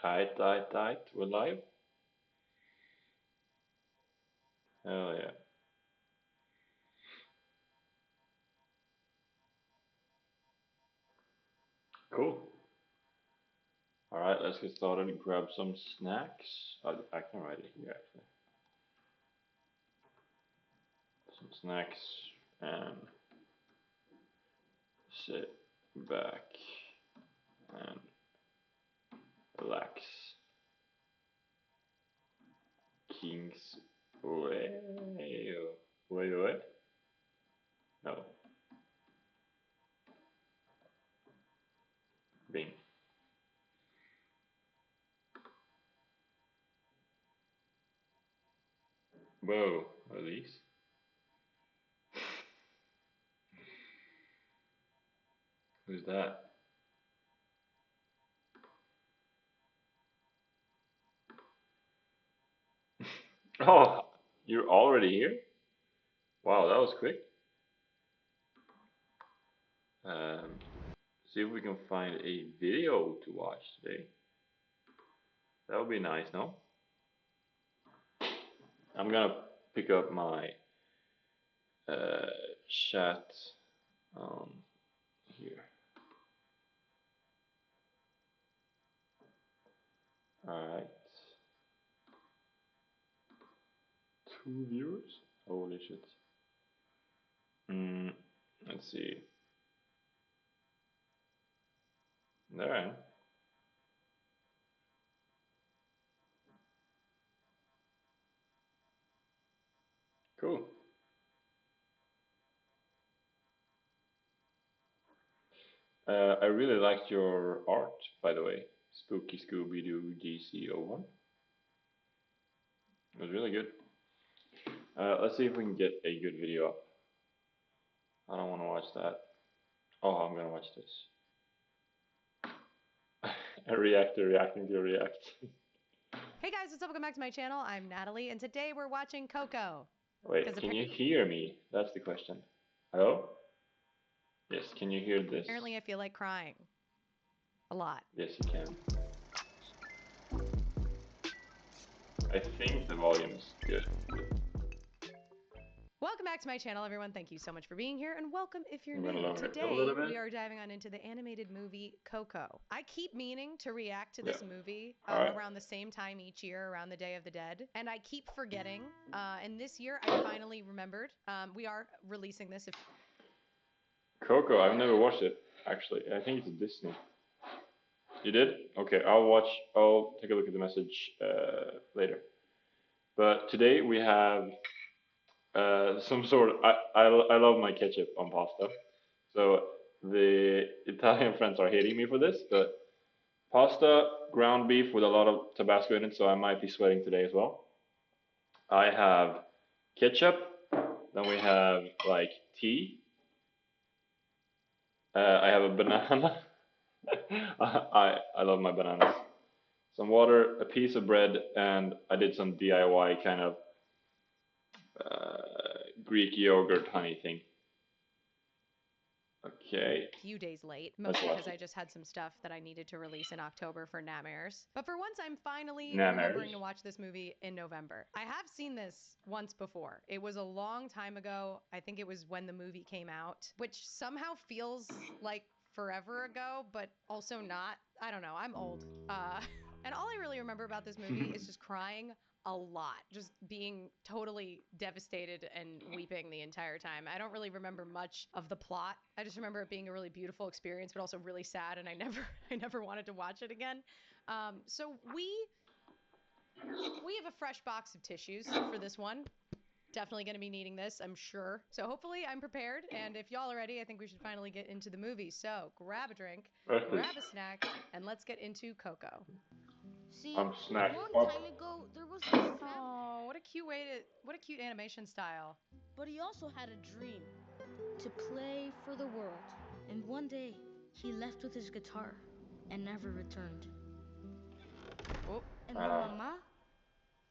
Tight. We're live? Hell yeah. Cool. Alright, let's get started and grab some snacks. I can write it here actually. Some snacks and sit back and relax. Kings way. Wait. No. Bing. Whoa. Release. Who's that? Oh, you're already here? Wow, that was quick. Um, see if we can find a video to watch today. That would be nice, no? I'm gonna pick up my uh, chat here. Alright. 2 viewers? Holy shit. Mm, let's see. There. Cool. I really liked your art, by the way. Spooky Scooby Doo GC01. It was really good. Let's see if we can get a good video up. I don't want to watch that. Oh, I'm gonna watch this. A reactor reacting to a react. Hey guys, what's up? Welcome back to my channel. I'm Natalie, and today we're watching Coco. Wait, can you hear me? That's the question. Hello? Yes, can you hear this? Apparently I feel like crying. A lot. Yes, you can. I think the volume is good. Welcome back to my channel, everyone. Thank you so much for being here, and welcome if you're I'm gonna new. lower it a Today, little bit. we are diving on into the animated movie Coco. I keep meaning to react to this movie Alright. around the same time each year, around the Day of the Dead, and I keep forgetting. And this year, I finally remembered. We are releasing this. Coco, I've never watched it, actually. I think it's a Disney. You did? Okay, I'll take a look at the message later. But today we have some sort of, I love my ketchup on pasta. So the Italian friends are hating me for this, but pasta, ground beef with a lot of Tabasco in it, so I might be sweating today as well. I have ketchup, then we have like tea. I have a banana. I love my bananas. Some water, a piece of bread, and I did some DIY kind of Greek yogurt honey thing. Okay. A few days late, mostly because I just had some stuff that I needed to release in October for Nightmares. But for once, I'm finally remembering to watch this movie in November. I have seen this once before. It was a long time ago. I think it was when the movie came out, which somehow feels like forever ago, but also not. I don't know. I'm old. And all I really remember about this movie is just crying a lot, just being totally devastated and weeping the entire time. I don't really remember much of the plot. I just remember it being a really beautiful experience, but also really sad, and I never wanted to watch it again. So we have a fresh box of tissues for this one. Definitely going to be needing this, I'm sure. So hopefully I'm prepared, and if y'all are ready, I think we should finally get into the movie. So grab a drink, grab a snack, and let's get into Coco. See, a long time ago, there was this family. Oh, what a cute animation style. But he also had a dream to play for the world. And one day, he left with his guitar and never returned. Oh. And my mama,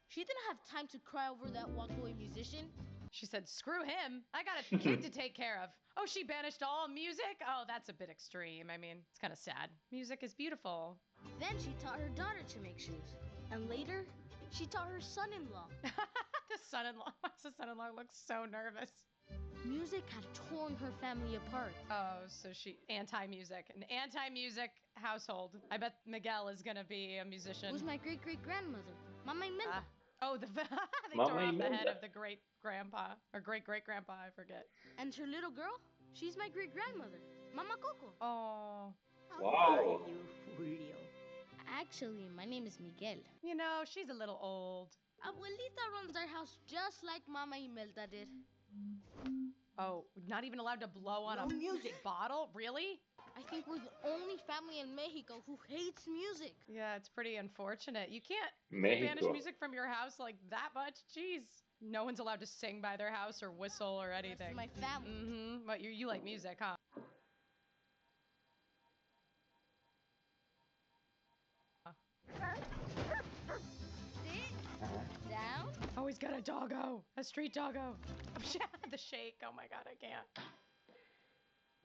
she didn't have time to cry over that walk-away musician. She said, screw him. I got a kid to take care of. Oh, she banished all music? Oh, that's a bit extreme. I mean, it's kind of sad. Music is beautiful. Then she taught her daughter to make shoes. And later, she taught her son-in-law. The son-in-law. The son-in-law looks so nervous. Music had torn her family apart. Oh, so she anti-music, an anti-music household. I bet Miguel is gonna be a musician. It was my great-great-grandmother, Mama Imelda. Oh, they Mama tore off the Imelda. head of the great-grandpa, or great-great-grandpa, I forget. And her little girl, she's my great-grandmother, Mama Coco. Oh. Wow. How are you, Julio? Actually, my name is Miguel. You know, she's a little old. Abuelita runs our house just like Mama Imelda did. Oh, not even allowed to blow on No a music. bottle? Really? I think we're the only family in Mexico who hates music. Yeah, it's pretty unfortunate. You can't Mexico. banish music from your house like that much. Jeez. No one's allowed to sing by their house or whistle or That's anything. my family. Mm-hmm. But you like music, huh? Sit down. Oh, he's got a doggo. A street doggo. The shake. Oh my god, I can't.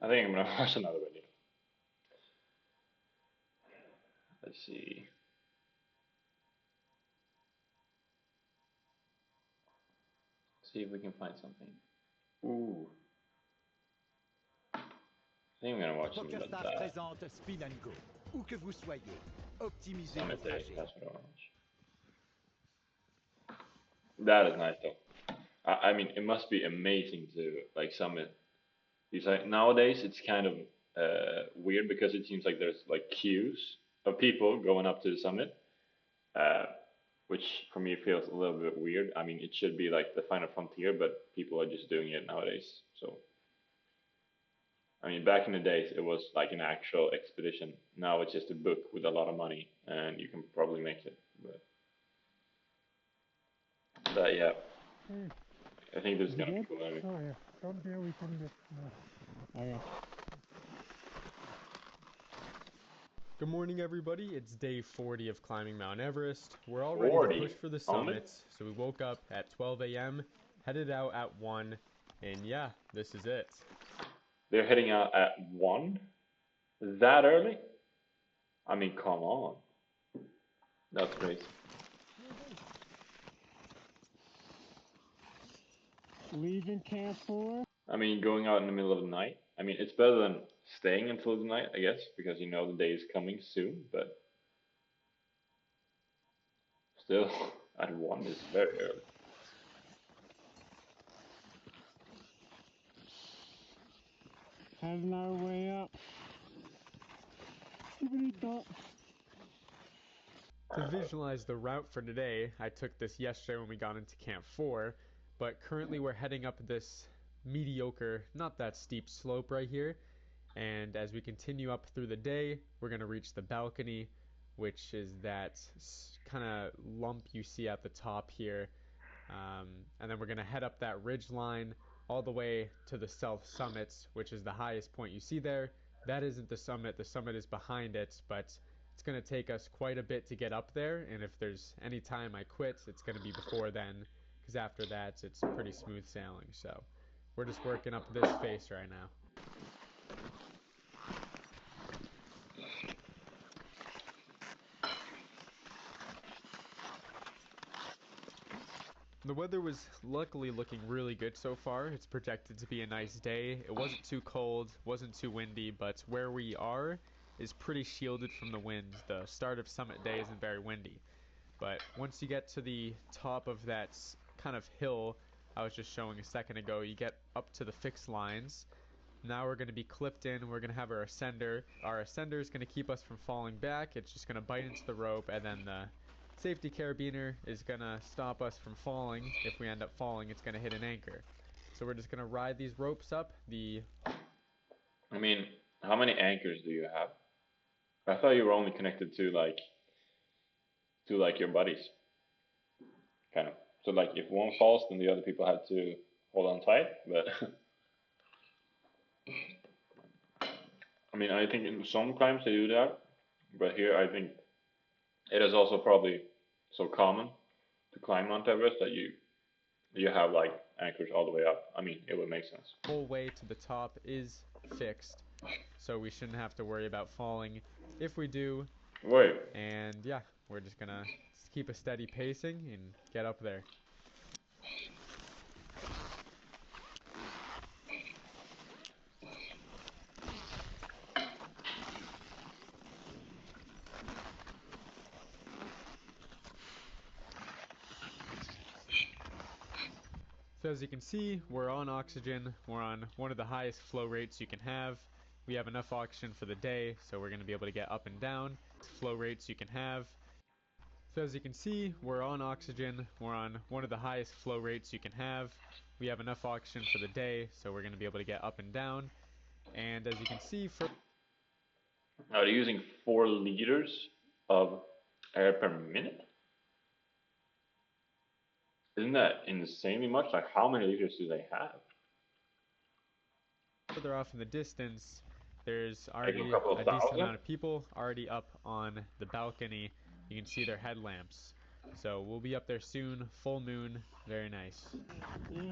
I think I'm gonna watch another video. Let's see. See if we can find something. Ooh. I think I'm gonna watch something like PokerStars that. présente Spin and Go. Où que vous soyez, optimisez vos Summit Day, trajets. that's what I wanna watch. That is nice though. I mean, it must be amazing to like summit. It's like nowadays it's kind of weird because it seems like there's like queues of people going up to the summit, which for me feels a little bit weird. I mean, it should be like the final frontier, but people are just doing it nowadays. So, I mean, back in the days it was like an actual expedition. Now it's just a book with a lot of money, and you can probably make it. But yeah, I think this is gonna be cool. Anyway. Oh yeah, come here, we can just... Oh yeah. Good morning, everybody. It's day 40 of climbing Mount Everest. We're all ready 40? to push for the Only? summits, so we woke up at 12 a.m., headed out at 1, and yeah, this is it. They're heading out at 1? That early? I mean, come on. That's crazy. Leaving Camp 4? I mean, going out in the middle of the night. I mean, it's better than staying until the night, I guess, because you know the day is coming soon, but still, at 1 is very early. Heading our way up. Skibbity-dop. To visualize the route for today, I took this yesterday when we got into Camp 4, but currently we're heading up this mediocre, not that steep slope right here, and as we continue up through the day, we're going to reach the balcony, which is that kind of lump you see at the top here, and then we're going to head up that ridge line all the way to the South Summits, which is the highest point you see there. That isn't the summit is behind it, but it's going to take us quite a bit to get up there, and if there's any time I quit, it's going to be before then, because after that, it's pretty smooth sailing, so we're just working up this face right now. The weather was luckily looking really good so far. It's projected to be a nice day. It wasn't too cold, wasn't too windy, but where we are is pretty shielded from the wind. The start of summit day isn't very windy. But once you get to the top of that kind of hill I was just showing a second ago, you get up to the fixed lines. Now we're going to be clipped in, we're going to have our ascender. Our ascender is going to keep us from falling back. It's just going to bite into the rope, and then the safety carabiner is going to stop us from falling. If we end up falling, it's going to hit an anchor. So we're just going to ride these ropes up. I mean, how many anchors do you have? I thought you were only connected to like your buddies. Kind of. So like if one falls, then the other people have to hold on tight, but I mean, I think in some climbs they do that, but here I think it is also probably so common to climb Mount Everest that you have like anchors all the way up. I mean, it would make sense. Whole way to the top is fixed, so we shouldn't have to worry about falling. If we do, Wait. And yeah, we're just gonna keep a steady pacing and get up there. So as you can see, we're on oxygen. We're on one of the highest flow rates you can have. We have enough oxygen for the day, so we're going to be able to get up and down. Flow rates you can have. So as you can see, we're on oxygen. We're on one of the highest flow rates you can have. We have enough oxygen for the day, so we're going to be able to get up and down. And as you can see, for Now they're using 4 liters of air per minute? Isn't that insanely much? Like, how many liters do they have? further off in the distance, there's Like already a couple of a decent thousand? amount of people already up on the balcony. You can see their headlamps. So we'll be up there soon. Full moon. Very nice. Yeah.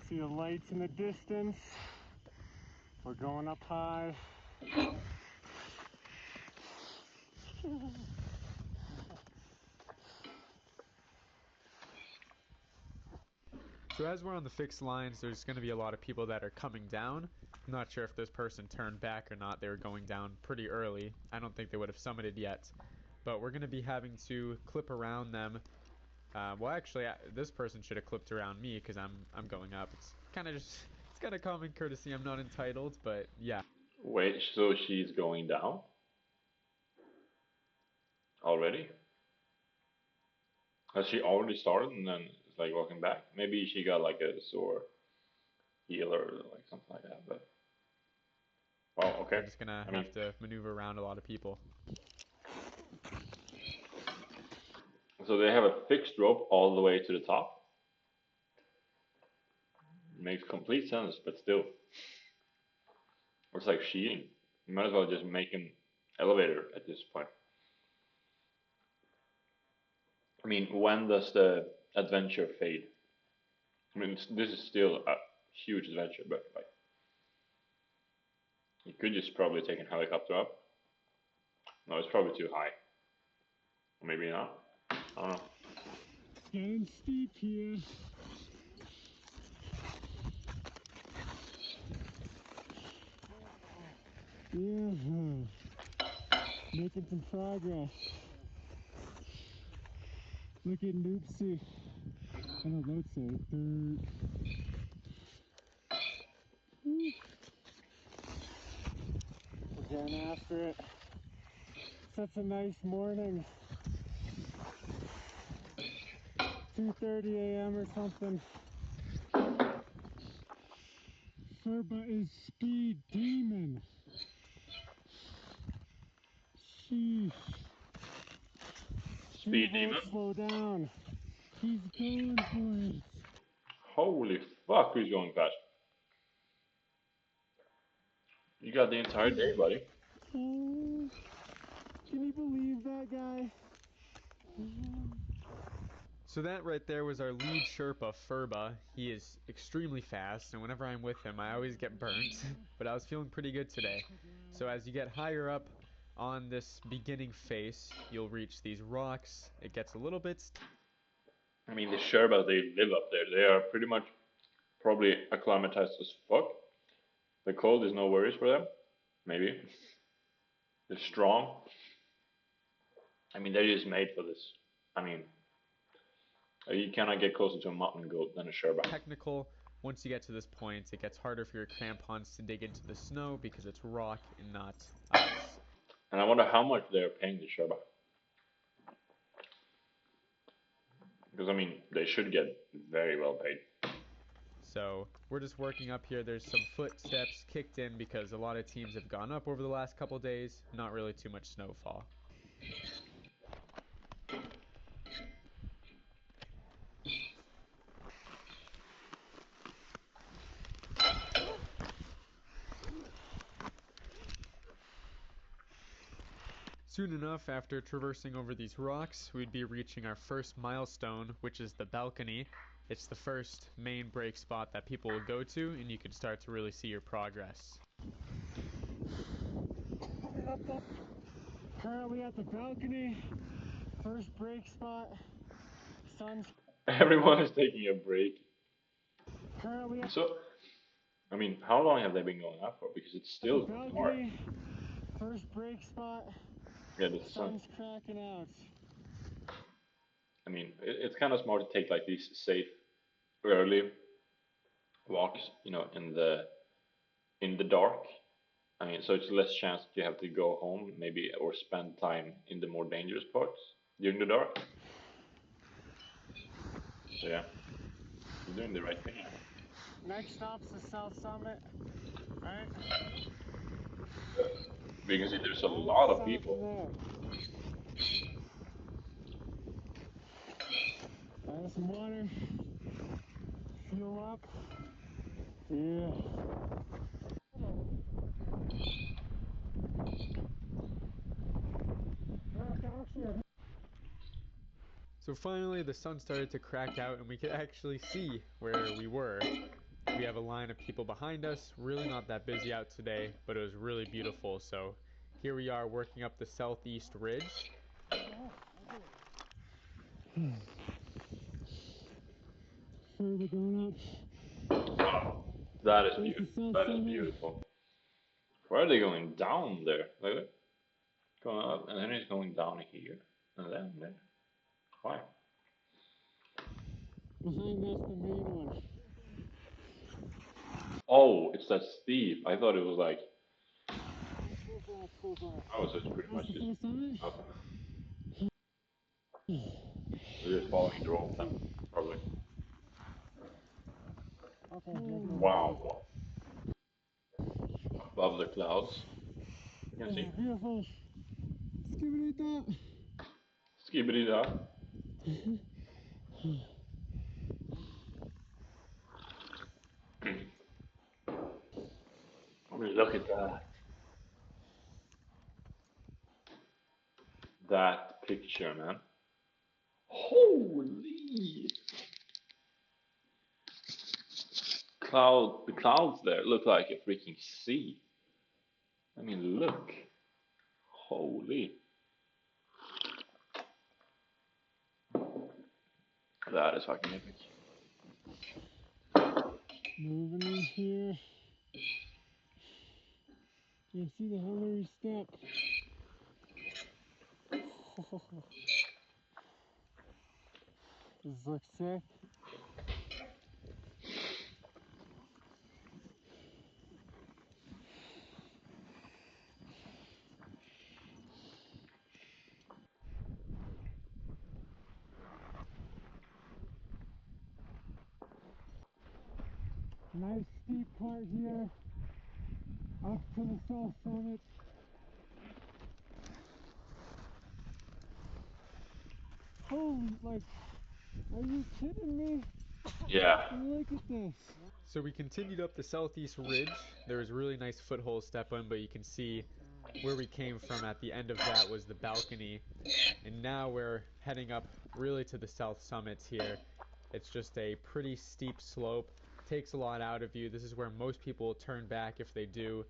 See the lights in the distance. We're going up high. So as we're on the fixed lines, there's going to be a lot of people that are coming down. I'm not sure if this person turned back or not. They were going down pretty early. I don't think they would have summited yet. But we're going to be having to clip around them. Well, actually, this person should have clipped around me because I'm going up. It's kind of common courtesy. I'm not entitled, but yeah. Wait, so she's going down? Already? Has she already started and then it's like walking back? Maybe she got like a sore heel or like something like that, but... Well, okay. We're just gonna have to maneuver around a lot of people. So they have a fixed rope all the way to the top? Makes complete sense, but still. It's like cheating. You might as well just make an elevator at this point. I mean, when does the adventure fade? I mean, this is still a huge adventure, but like, you could just probably take a helicopter up. No, it's probably too high. Maybe not. I don't know. It's getting steep here. Yeah. Making some progress. Look at Noopsy. I know what to say. We're getting after it. Such a nice morning. 2:30 a.m. or something. Sherpa is speed demon. Sheesh. Speed He won't demon? slow down. He's going for it. Holy fuck, who's going fast? You got the entire day, buddy. Oh, can you believe that guy? So that right there was our lead Sherpa, Furba. He is extremely fast, and whenever I'm with him, I always get burnt. But I was feeling pretty good today. So as you get higher up on this beginning face, you'll reach these rocks. It gets a little bit... I mean, the Sherpas, they live up there. They are pretty much probably acclimatized as fuck. The cold is no worries for them. Maybe. They're strong. I mean, they're just made for this. I mean, you cannot get closer to a mountain goat than a Sherpa. Technical. Once you get to this point, it gets harder for your crampons to dig into the snow because it's rock and not ice. And I wonder how much they're paying the Sherpa. Because, I mean, they should get very well paid. So we're just working up here. There's some footsteps kicked in because a lot of teams have gone up over the last couple days. Not really too much snowfall. Soon enough, after traversing over these rocks, we'd be reaching our first milestone, which is the balcony. it's the first main break spot that people will go to, and you can start to really see your progress. Currently at the balcony, first break spot. Sun's Everyone is taking a break. currently at So, I mean, how long have they been going up for? Because it's still the dark. balcony, first break spot. Yeah, the sun. Sun's cracking out. I mean, it's kind of smart to take like these safe early walks, you know, in the dark. I mean, so it's less chance that you have to go home maybe or spend time in the more dangerous parts during the dark. So yeah, you're doing the right thing. Next stop's the South Summit, right? We can see there's a lot of people. There's some water. Fuel up. Yeah. So finally the sun started to crack out and we could actually see where we were. We have a line of people behind us, really not that busy out today, but it was really beautiful. So here we are working up the southeast ridge. Further going up. That is beautiful. That is beautiful. Why are they going down there? Like, going up and then it's going down here and then there. Why? Behind that's the main one. Oh, it's that steep. I thought it was like. Oh, so it's pretty much just. Okay. We're just following the rope then, probably. Wow. Above the clouds. You can see. Beautiful. Skibidi-da. Skibidi-da. Look at that. That picture, man. Holy! The clouds there look like a freaking sea. I mean, look. Holy. That is fucking epic. Moving in here. You can see the Hillary step. This looks sick. Nice steep part here, up to the South Summit. Holy, like, are you kidding me? Yeah. Look at this. So we continued up the southeast ridge. There was a really nice foothold step on, but you can see where we came from at the end of that was the balcony. And now we're heading up really to the South Summit here. It's just a pretty steep slope. Takes a lot out of you. This is where most people will turn back if they do.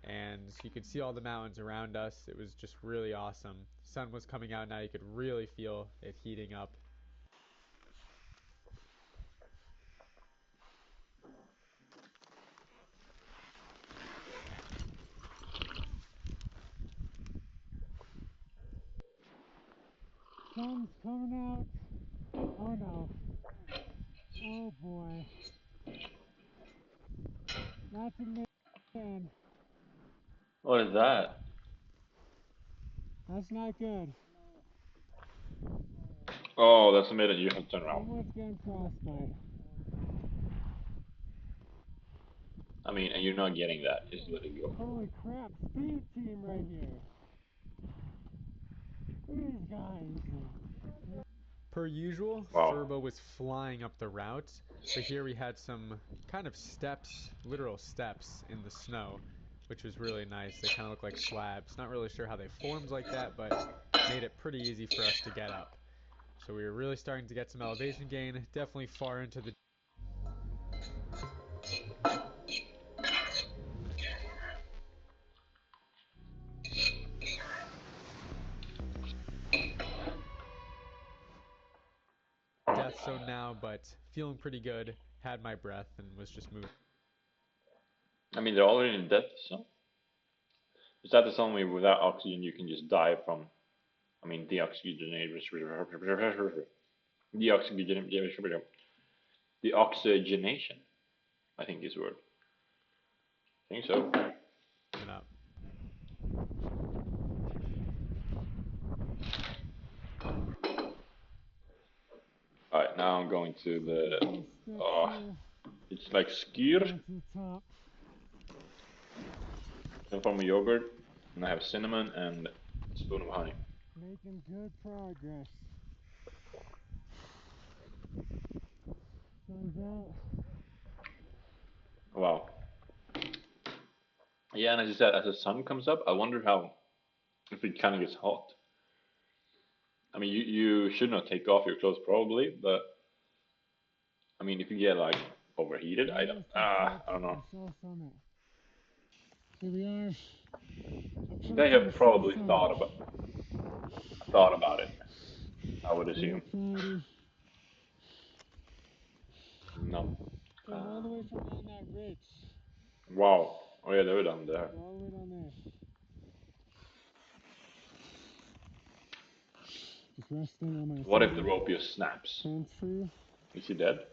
And you could see all the mountains around us. It was just really awesome. Sun was coming out now. You could really feel it heating up. Sun's coming out. Oh no. Oh boy. That's a man. What is that? That's not good. Oh, that's a minute. You have to turn around. Someone's getting frostbite. I mean, and you're not getting that. Just let it go. Holy crap. Speed team right here. These guys. Per usual, Wow. Furbo was flying up the route, but here we had some kind of steps, literal steps in the snow, which was really nice. They kind of look like slabs. Not really sure how they formed like that, but made it pretty easy for us to get up. So we were really starting to get some elevation gain, definitely far into the... death zone now, but feeling pretty good, had my breath, and was just moving. I mean, they're already in death zone. Is that the zone where without oxygen you can just die from, I mean, deoxygenation, I think is the word. I think so. Up. Alright, now I'm going to the, it's like skyr, some form of yogurt, and I have cinnamon and a spoon of honey. Making good progress. Wow. Yeah, and as you said, as the sun comes up, I wonder how, if it kind of gets hot. I mean, you should not take off your clothes probably, but I mean, if you get like overheated, I don't know. Here we are. They have probably thought about it, I would assume. No. All the way from on that ridge. Wow. Oh yeah, they were down there. All the way down there. Just resting on my What if the rope just snaps? hands free. Is he dead?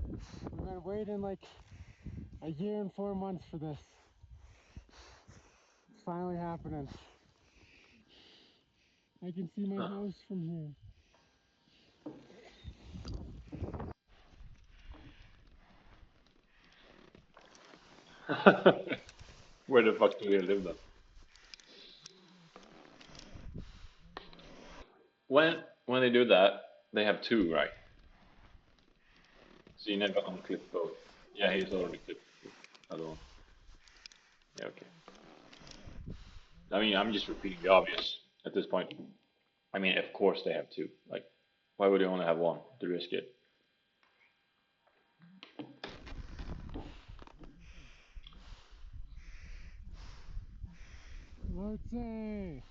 We've been waiting like a year and 4 months for this. It's finally happening. I can see my house from here. Where the fuck do they live then? When they do that, they have two, right? So you never unclip both. Yeah, he's already clipped the other one. Yeah, okay. I mean, I'm just repeating the obvious at this point. I mean, of course they have two. Like, why would they only have one to risk it? Lotte!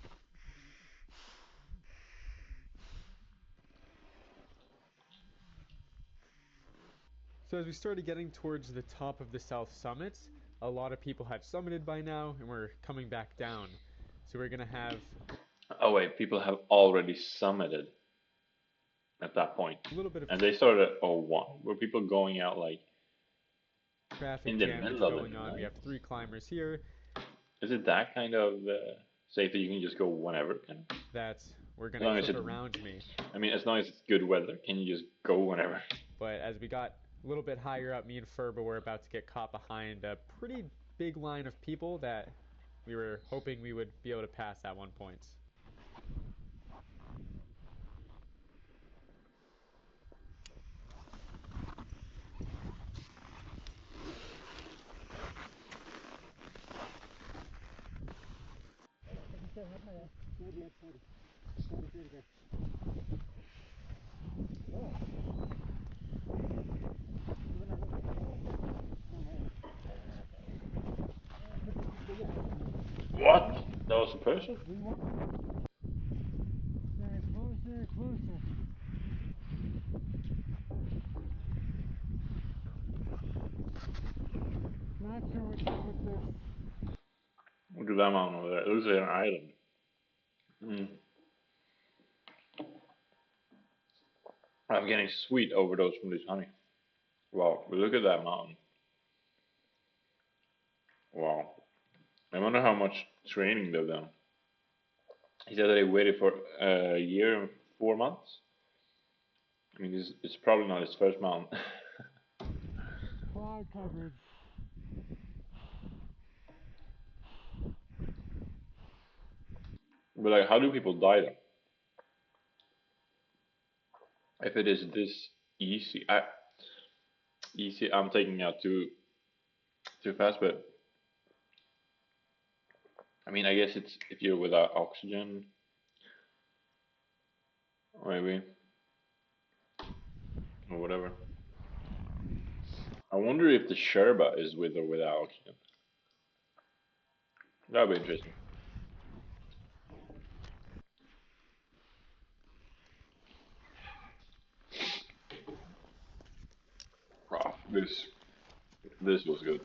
So as we started getting towards the top of the South Summit, a lot of people had summited by now, and we're coming back down. So we're gonna have... Oh wait, people have already summited at that point. A little bit of... And they started at 01. Were people going out like... traffic in the jam middle that's of going it, on. right? We have 3 climbers here. Is it that kind of safe that you can just go whenever? Kind of? That we're gonna clip around me. I mean, as long as it's good weather, can you just go whenever? But as we got a little bit higher up, me and Ferba were about to get caught behind a pretty big line of people that we were hoping we would be able to pass at one point. What? That was a person? Closer, closer. Not sure what's up with this. Look at that mountain over there. It looks like an island. I'm getting sweet overdose from this honey. Wow, but look at that mountain. Wow. I wonder how much training they've done. He said that they waited for a year and 4 months. I mean, it's probably not his first mountain. Cloud coverage. But like, how do people die then? If it is this easy, I'm taking out too fast, but I mean, I guess it's if you're without oxygen. maybe. Or whatever. I wonder if the Sherpa is with or without oxygen. That would be interesting. Oh, this was good.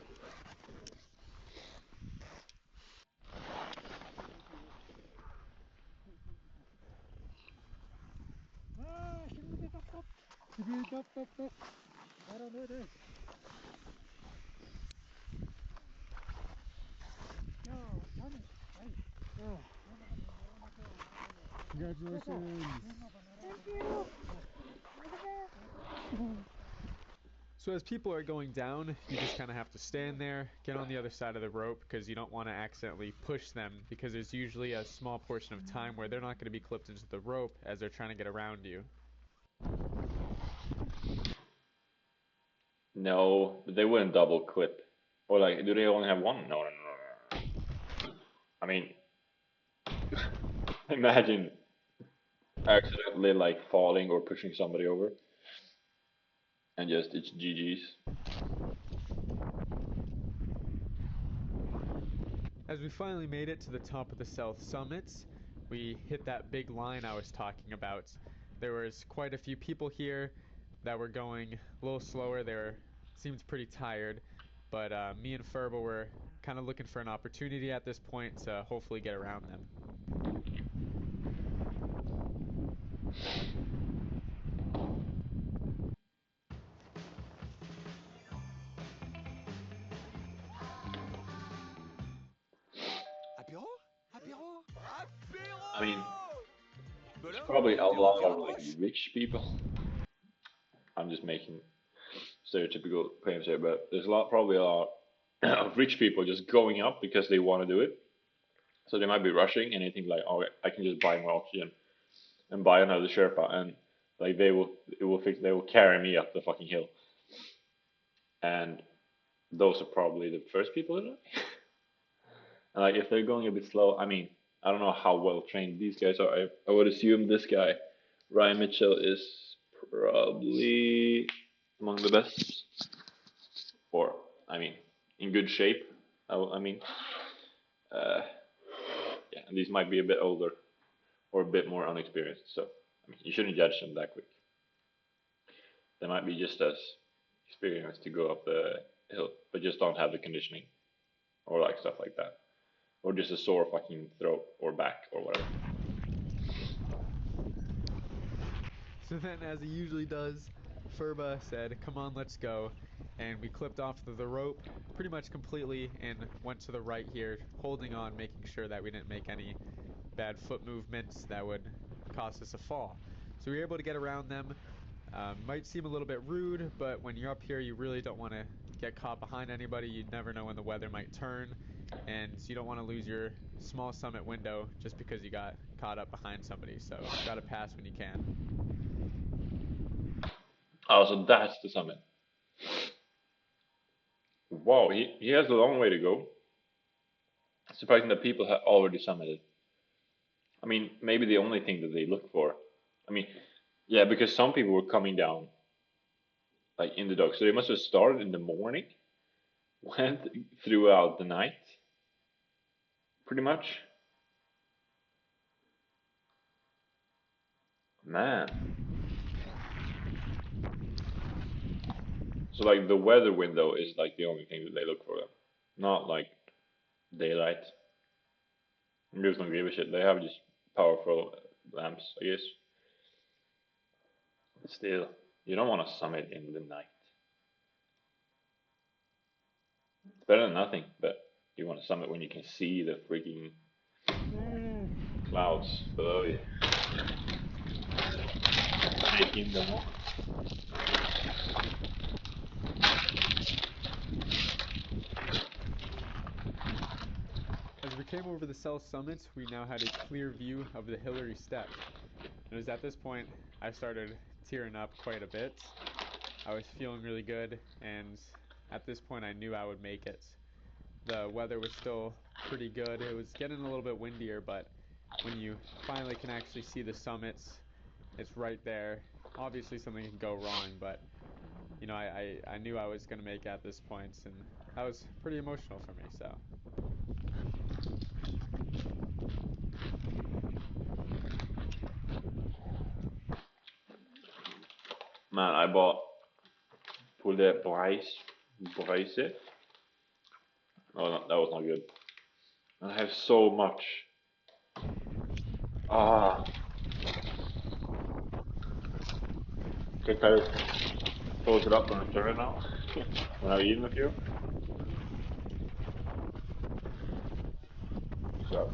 Congratulations. So as people are going down, you just kind of have to stand there, get on the other side of the rope, because you don't want to accidentally push them, because there's usually a small portion of time where they're not going to be clipped into the rope as they're trying to get around you. No, but they wouldn't double clip. Or like, do they only have one? No. I mean, imagine accidentally like falling or pushing somebody over, and just it's GG's. As we finally made it to the top of the South Summits, we hit that big line I was talking about. There was quite a few people here that were going a little slower. Seemed pretty tired, but me and Furba were kind of looking for an opportunity at this point to hopefully get around them. I mean, there's probably a lot of like rich people. I'm just making stereotypical claims here, but there's probably a lot of rich people just going up because they want to do it. So they might be rushing and they think like, oh, I can just buy more oxygen and buy another Sherpa, and like they will carry me up the fucking hill. And those are probably the first people to die. And like if they're going a bit slow, I mean, I don't know how well trained these guys are. I would assume this guy, Ryan Mitchell, is probably among the best, or I mean, in good shape. I mean, yeah, and these might be a bit older or a bit more unexperienced. So I mean, you shouldn't judge them that quick. They might be just as experienced to go up the hill, but just don't have the conditioning or like stuff like that, or just a sore fucking throat or back or whatever. So then, as he usually does, Furba said, "Come on, let's go," and we clipped off the rope pretty much completely and went to the right here, holding on, making sure that we didn't make any bad foot movements that would cause us a fall. So we were able to get around them. Might seem a little bit rude, but when you're up here, you really don't want to get caught behind anybody. You never know when the weather might turn, and you don't want to lose your small summit window just because you got caught up behind somebody. So you gotta pass when you can. Oh, so that's the summit. Wow, he has a long way to go. Surprising that people have already summited. I mean, maybe the only thing that they look for. I mean, yeah, because some people were coming down like in the dark, so they must have started in the morning, went throughout the night, pretty much. Man. So like the weather window is like the only thing that they look for them, not like daylight. They just don't give a shit. They have just powerful lamps, I guess. But still, you don't want to summit in the night. It's better than nothing, but you want to summit when you can see the freaking clouds below you. Taking them off. As we came over the South Summit, we now had a clear view of the Hillary Steps. It was at this point I started tearing up quite a bit. I was feeling really good, and at this point I knew I would make it. The weather was still pretty good. It was getting a little bit windier, but when you finally can actually see the summits, It's right there. Obviously something can go wrong, but you know, I knew I was gonna make it at this point, and that was pretty emotional for me, so. Man, I bought poulet braisé. Oh, no, that was not good. And I have so much. Ah. Okay, can I close it up and return it now? When I've eaten a few? So.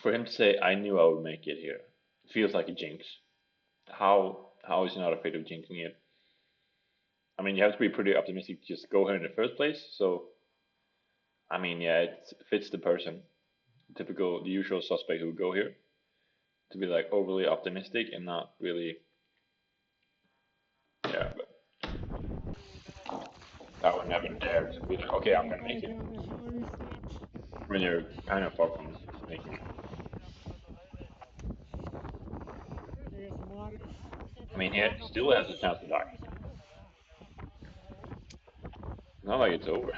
For him to say, I knew I would make it here, it feels like a jinx. How is he not afraid of jinxing it? I mean, you have to be pretty optimistic to just go here in the first place. So, I mean, yeah, it fits the person, the usual suspect who would go here, to be like overly optimistic and not really. Yeah, but I would never dare to be like, okay, I'm gonna make it. When you're kind of far from making it. I mean, he still has a chance to die. Not like it's over.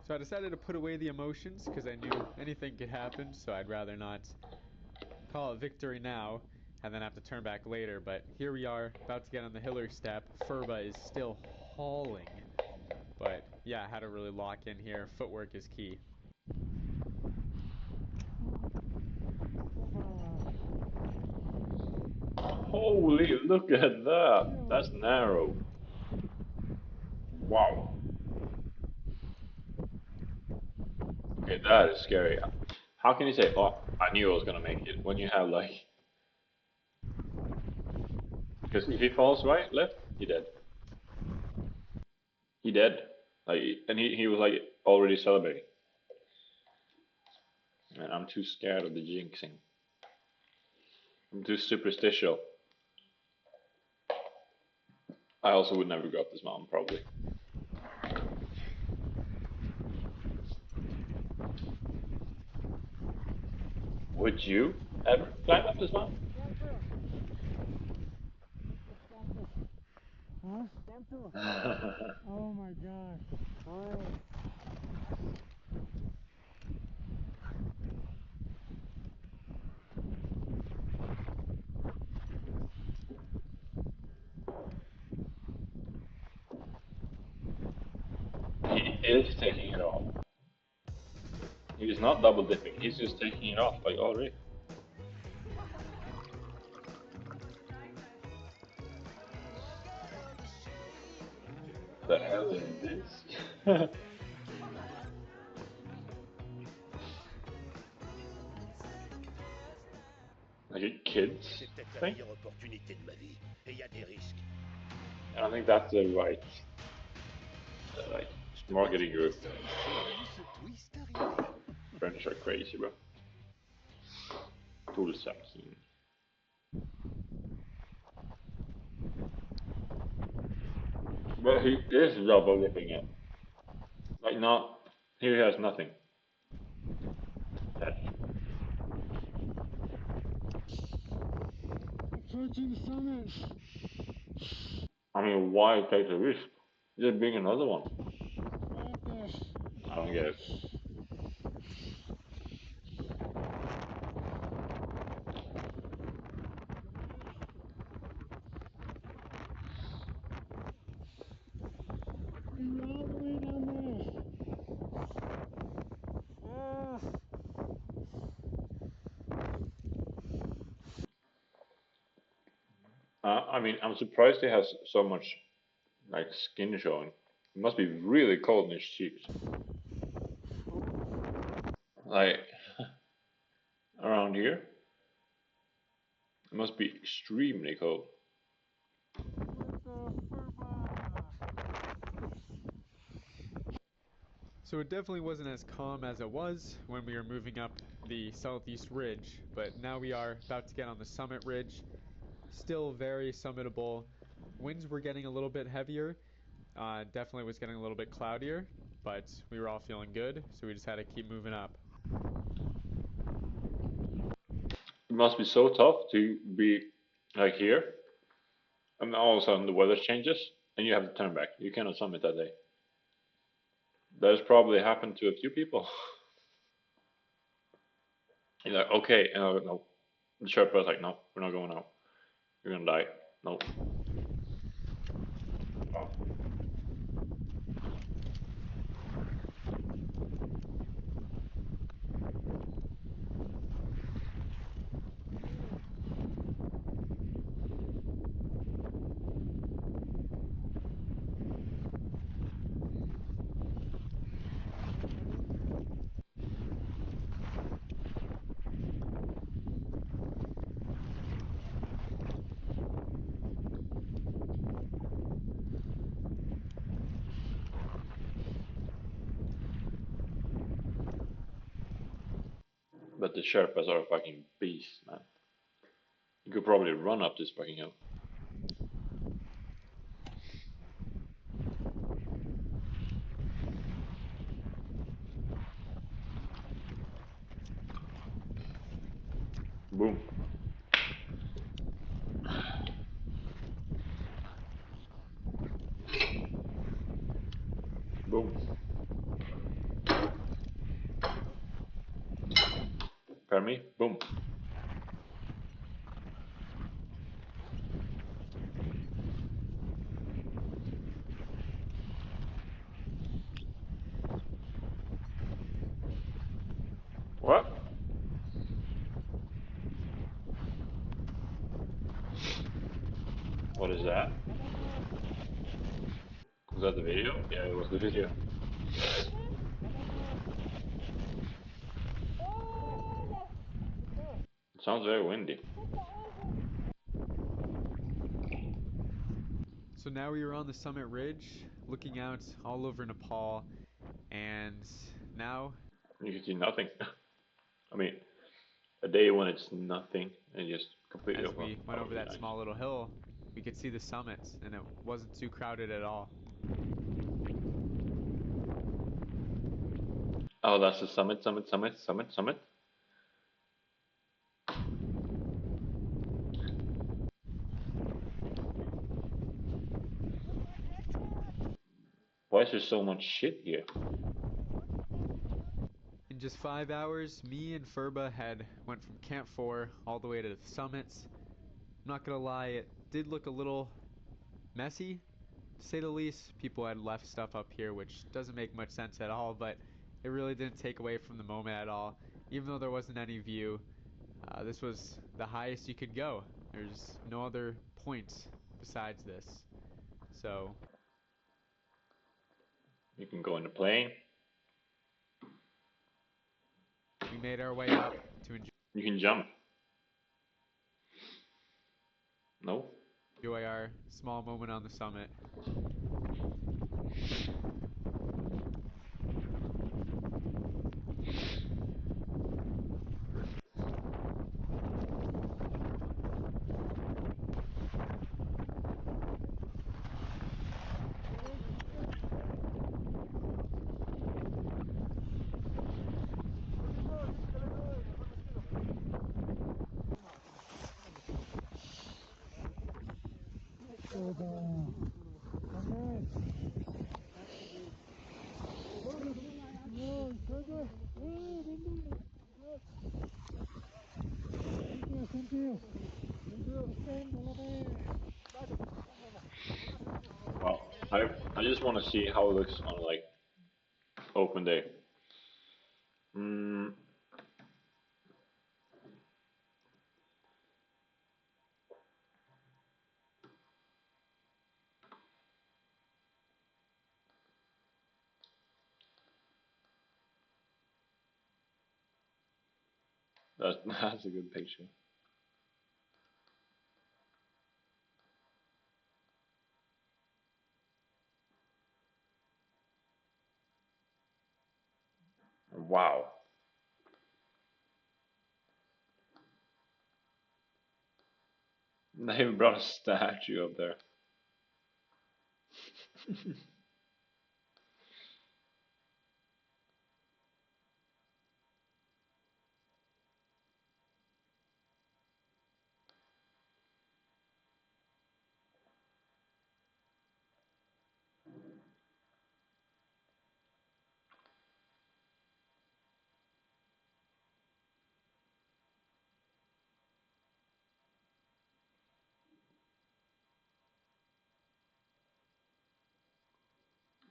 So I decided to put away the emotions because I knew anything could happen, so I'd rather not call it victory now and then have to turn back later. But here we are, about to get on the Hiller step. Furba is still hauling. But yeah, how to really lock in here. Footwork is key. Holy, look at that. That's narrow. Wow. Okay, that is scary. How can you say, oh, I knew I was gonna make it, when you have like. Because if he falls right, left, he dead. He dead. Like, and he was like already celebrating. Man, I'm too scared of the jinxing. I'm too superstitious. I also would never go up this mountain, probably. Would you ever climb up this mountain? Huh? Oh my gosh. Oh. He is taking it off. He's not double dipping, he's just taking it off like already. The hell is this? Like a kids thing? I don't think that's the right like marketing group. French are crazy, bro. Tulsakin. But he is double dipping it. Like not here he has nothing. That Approaching the summit. I mean why take the risk? Just bring another one. Okay. I don't get it. You're all the way down there. Ah. I mean I'm surprised he has so much like skin showing. It must be really cold in his cheeks. Like around here. It must be extremely cold. So it definitely wasn't as calm as it was when we were moving up the southeast ridge, but now we are about to get on the summit ridge. Still very summitable, winds were getting a little bit heavier. Definitely was getting a little bit cloudier, but we were all feeling good, so we just had to keep moving up. It must be so tough to be like here, and all of a sudden the weather changes, and you have to turn back. You cannot summit that day. That has probably happened to a few people. You're like, okay, no. The Sherpa's like, no, we're not going out. You're gonna die. No. But the Sherpas are a fucking beast, man. You could probably run up this fucking hill. Boom. Boom. Pardon me? Boom. What? What is that? Was that the video? Yeah, it was the video. It sounds very windy. So now we are on the summit ridge, looking out all over Nepal, and now You can see nothing. I mean, a day when it's nothing and just completely as over. we went That would over be that nice. small little hill, we could see the summit, and it wasn't too crowded at all. Oh, that's the summit, summit, summit, summit, summit. Why is there so much shit here? In just 5 hours, me and Furba had went from Camp 4 all the way to the summits. I'm not gonna lie, it did look a little messy, to say the least. People had left stuff up here, which doesn't make much sense at all, but it really didn't take away from the moment at all. Even though there wasn't any view, this was the highest you could go. There's no other point besides this. So You can go in the plane. we made our way up to You can jump. No? enjoy our small moment on the summit. Well, I just want to see how it looks on like open day. That's a good picture. Wow. They even brought a statue up there. I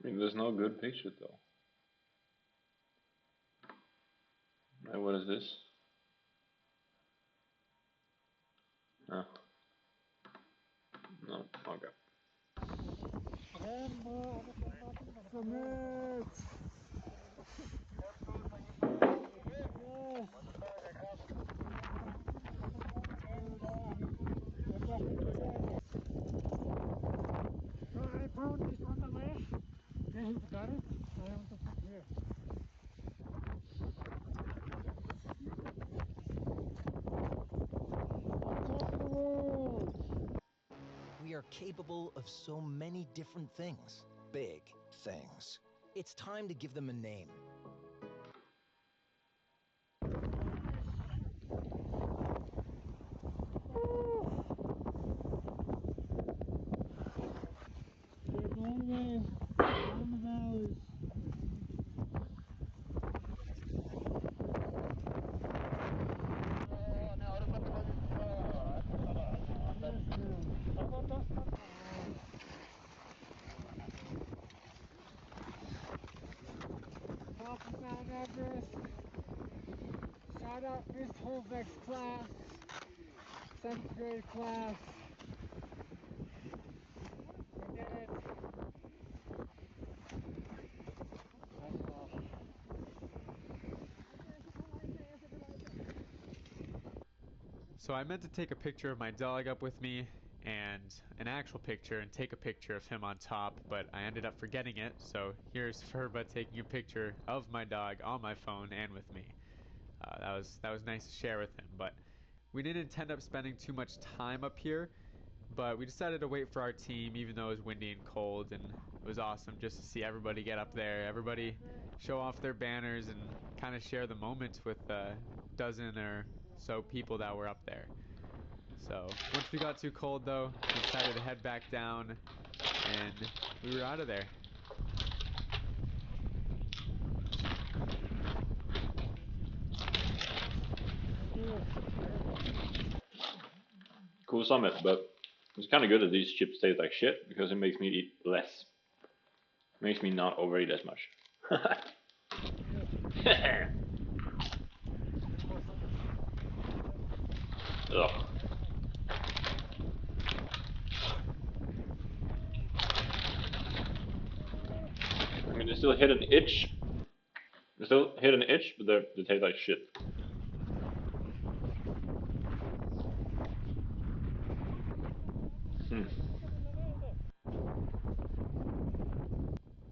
mean, there's no good picture though. And what is this? Oh. No, okay. I found this on the left. Yeah, he's got it. I want to put here. On top of the world. We are capable of so many different things. Big things. It's time to give them a name. Getting all the way down the valleys. Top of Mount Everest. Shout out Miss Holbeck's class, 7th grade class. We did it. That's all. So I meant to take a picture of my dog up with me and an actual picture and take a picture of him on top, but I ended up forgetting it. So here's Furba taking a picture of my dog on my phone and with me. That was nice to share with him, but we didn't end up spending too much time up here, but we decided to wait for our team even though it was windy and cold, and it was awesome just to see everybody get up there, everybody show off their banners and kind of share the moment with a dozen or so people that were up there. So once we got too cold though, we decided to head back down and we were out of there. Cool summit, but it's kind of good that these chips taste like shit because it makes me eat less. Makes me not overeat as much. Ugh. I mean, they still hit an itch. They still hit an itch, but they taste like shit.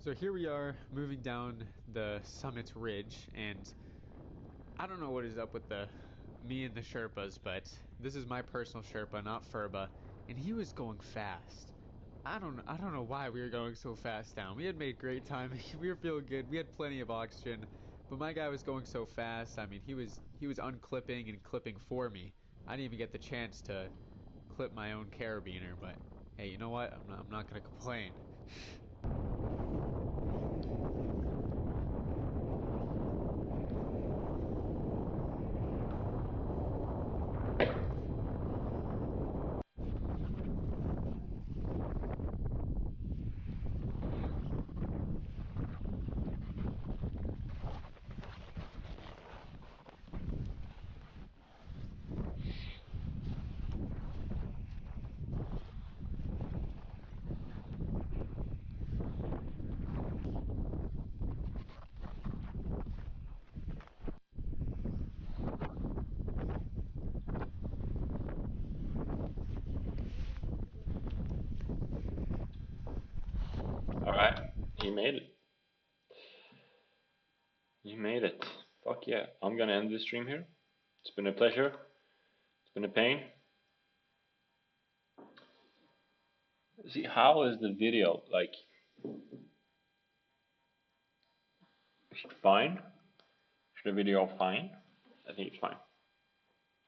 So here we are moving down the summit ridge, and I don't know what is up with me and the Sherpas, but this is my personal Sherpa, not Furba, and he was going fast. I don't know why we were going so fast down. We had made great time. We were feeling good. We had plenty of oxygen, but my guy was going so fast. I mean, he was unclipping and clipping for me. I didn't even get the chance to clip my own carabiner, but hey, you know what? I'm not gonna complain. Alright, he made it. You made it. Fuck yeah. I'm gonna end this stream here. It's been a pleasure. It's been a pain. See, how is the video like Is it fine? Is the video fine? I think it's fine.